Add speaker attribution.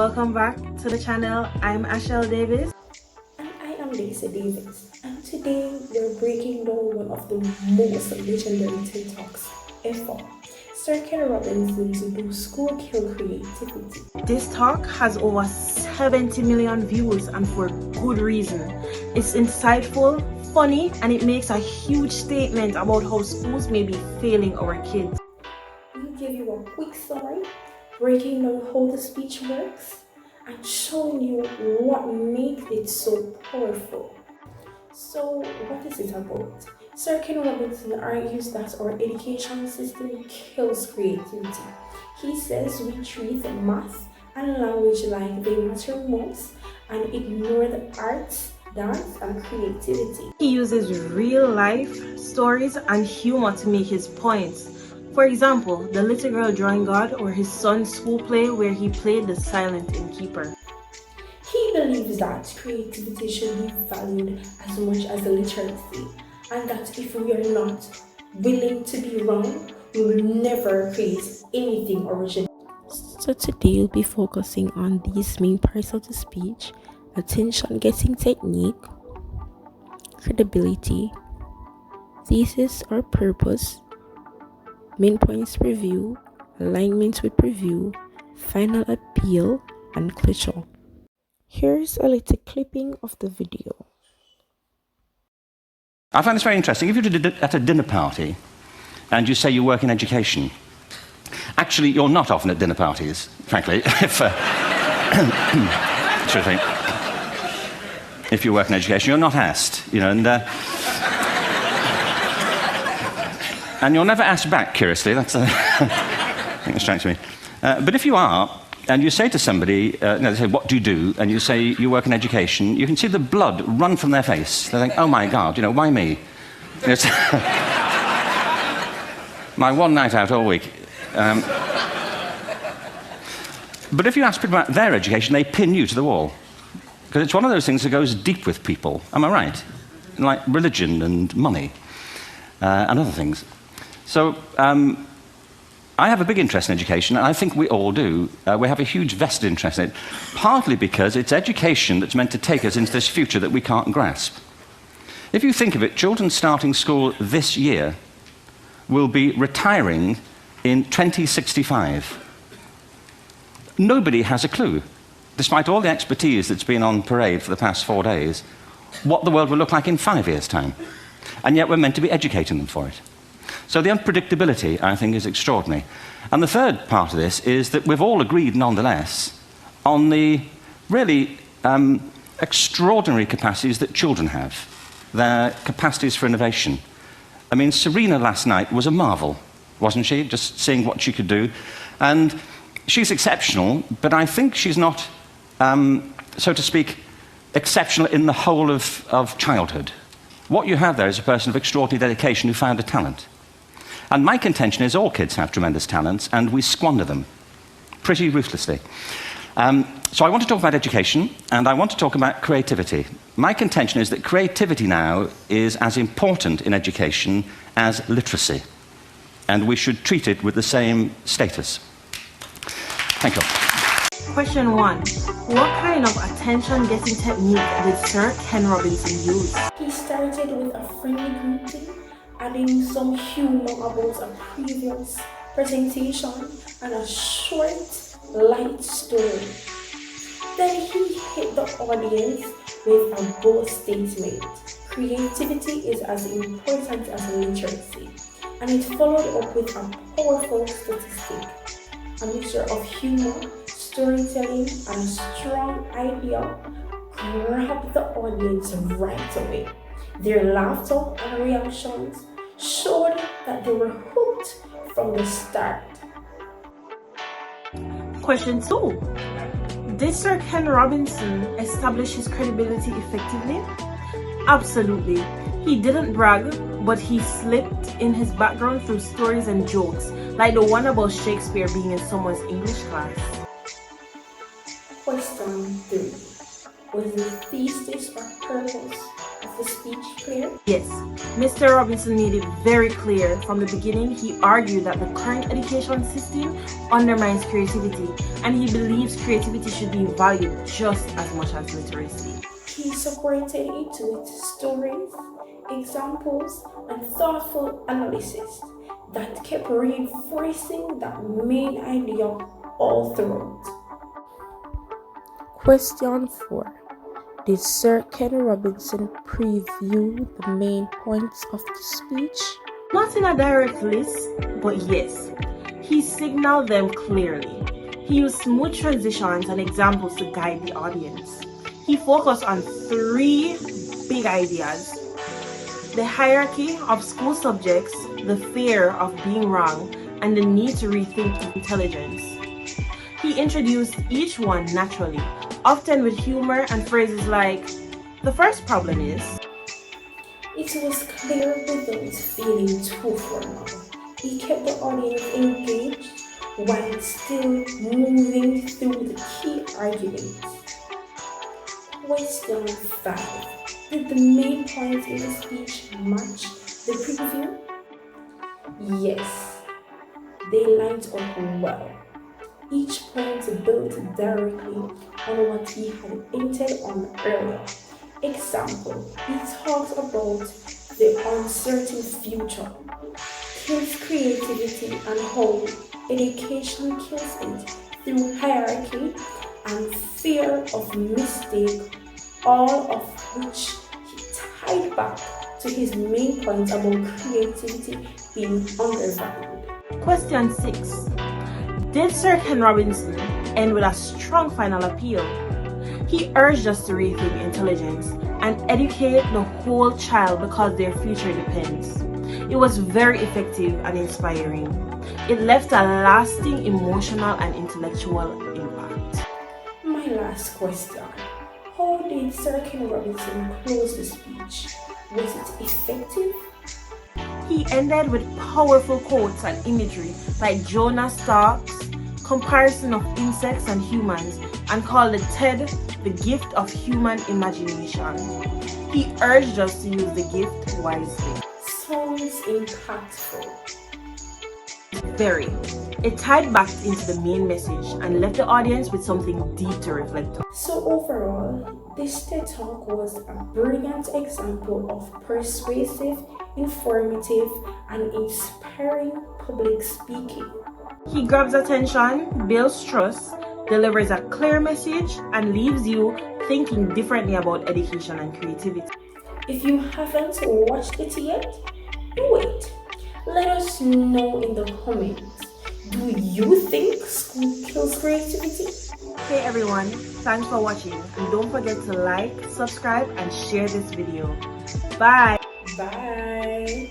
Speaker 1: welcome back to the channel. I'm Ashel Davis.
Speaker 2: And I am Lisa Davis. And today we're breaking down one of the most legendary TikToks ever. Sir Ken Robinson's Do School Kill Creativity.
Speaker 1: This talk has over 70 million views and for good reason. It's insightful, funny, and it makes a huge statement about how schools may be failing our kids.
Speaker 2: We'll give you a quick summary, breaking down how the speech works, and showing you what makes it so powerful. So, what is it about? Sir Ken Robinson argues that our education system kills creativity. He says we treat math and language like they matter most and ignore the arts, dance, and creativity.
Speaker 1: He uses real life stories and humor to make his points. For example, the little girl drawing God or his son's school play where he played the silent innkeeper.
Speaker 2: He believes that creativity should be valued as much as literacy, and that if we are not willing to be wrong, we will never create anything original. So today we'll be focusing on these main parts of the speech: attention-getting technique, credibility, thesis or purpose, main points review, alignment with review, final appeal, and closure. Here's a little clipping of the video.
Speaker 3: I find this very interesting. If you're at a dinner party and you say you work in education, actually you're not often at dinner parties, frankly, if you work in education, you're not asked, and you're never asked back, curiously. That's I think that strikes me. But if you are, and you say to somebody, they say, what do you do? And you say, you work in education, you can see the blood run from their face. They think, oh my God, why me? It's my one night out all week. But if you ask people about their education, they pin you to the wall. Because it's one of those things that goes deep with people. Am I right? Like religion and money and other things. So, I have a big interest in education, and I think we all do. We have a huge vested interest in it, partly because it's education that's meant to take us into this future that we can't grasp. If you think of it, children starting school this year will be retiring in 2065. Nobody has a clue, despite all the expertise that's been on parade for the past 4 days, what the world will look like in 5 years' time. And yet we're meant to be educating them for it. So the unpredictability, I think, is extraordinary. And the third part of this is that we've all agreed, nonetheless, on the really extraordinary capacities that children have, their capacities for innovation. I mean, Serena last night was a marvel, wasn't she? Just seeing what she could do. And she's exceptional, but I think she's not, so to speak, exceptional in the whole of childhood. What you have there is a person of extraordinary dedication who found a talent. And my contention is all kids have tremendous talents, and we squander them pretty ruthlessly. So I want to talk about education, and I want to talk about creativity. My contention is that creativity now is as important in education as literacy, and we should treat it with the same status. Thank you.
Speaker 1: Question 1. What kind of attention-getting technique did Sir Ken Robinson use?
Speaker 2: He started with a friendly greeting, adding some humor about a previous presentation and a short, light story. Then he hit the audience with a bold statement: creativity is as important as literacy. And it followed up with a powerful statistic, a mixture of humor, storytelling, and a strong idea grabbed the audience right away. Their laughter and reactions showed that they were hooked from the start.
Speaker 1: Question 2. Did Sir Ken Robinson establish his credibility effectively? Absolutely. He didn't brag, but he slipped in his background through stories and jokes, like the one about Shakespeare being in someone's English class.
Speaker 2: Question 3. Was the thesis or purpose of the speech clear?
Speaker 1: Yes, Mr. Robinson made it very clear from the beginning. He argued that the current education system undermines creativity, and he believes creativity should be valued just as much as literacy.
Speaker 2: He separated it with stories, examples, and thoughtful analysis that kept reinforcing that main idea all throughout.
Speaker 4: Question 4. Did Sir Ken Robinson preview the main points of the speech?
Speaker 1: Not in a direct list, but yes, he signaled them clearly. He used smooth transitions and examples to guide the audience. He focused on 3 big ideas: the hierarchy of school subjects, the fear of being wrong, and the need to rethink intelligence. He introduced each one naturally, often with humor and phrases like, "The first problem is..."
Speaker 2: It was clear without feeling too formal. He kept the audience engaged while still moving through the key arguments. Question 5. Did the main points in the speech match the preview? Yes, they lined up well. Each point built directly on what he had hinted on earlier. Example, he talks about the uncertain future, kills creativity, and how education kills it through hierarchy and fear of mistake, all of which he tied back to his main point about creativity being undervalued.
Speaker 1: Question 6. Did Sir Ken Robinson end with a strong final appeal? He urged us to rethink intelligence and educate the whole child because their future depends. It was very effective and inspiring. It left a lasting emotional and intellectual impact.
Speaker 2: My last question. How did Sir Ken Robinson close the speech? Was it effective?
Speaker 1: He ended with powerful quotes and imagery like Jonas Stark's comparison of insects and humans, and called the TED the gift of human imagination. He urged us to use the gift wisely.
Speaker 2: Sounds impactful.
Speaker 1: Very. It tied back into the main message and left the audience with something deep to reflect on.
Speaker 2: So overall, this TED Talk was a brilliant example of persuasive, informative, and inspiring public speaking.
Speaker 1: He grabs attention, builds trust, delivers a clear message, and leaves you thinking differently about education and creativity.
Speaker 2: If you haven't watched it yet, do it. Let us know in the comments. Do you think school kills creativity?
Speaker 1: Hey everyone, thanks for watching, and don't forget to like, subscribe, and share this video. Bye!
Speaker 2: Bye!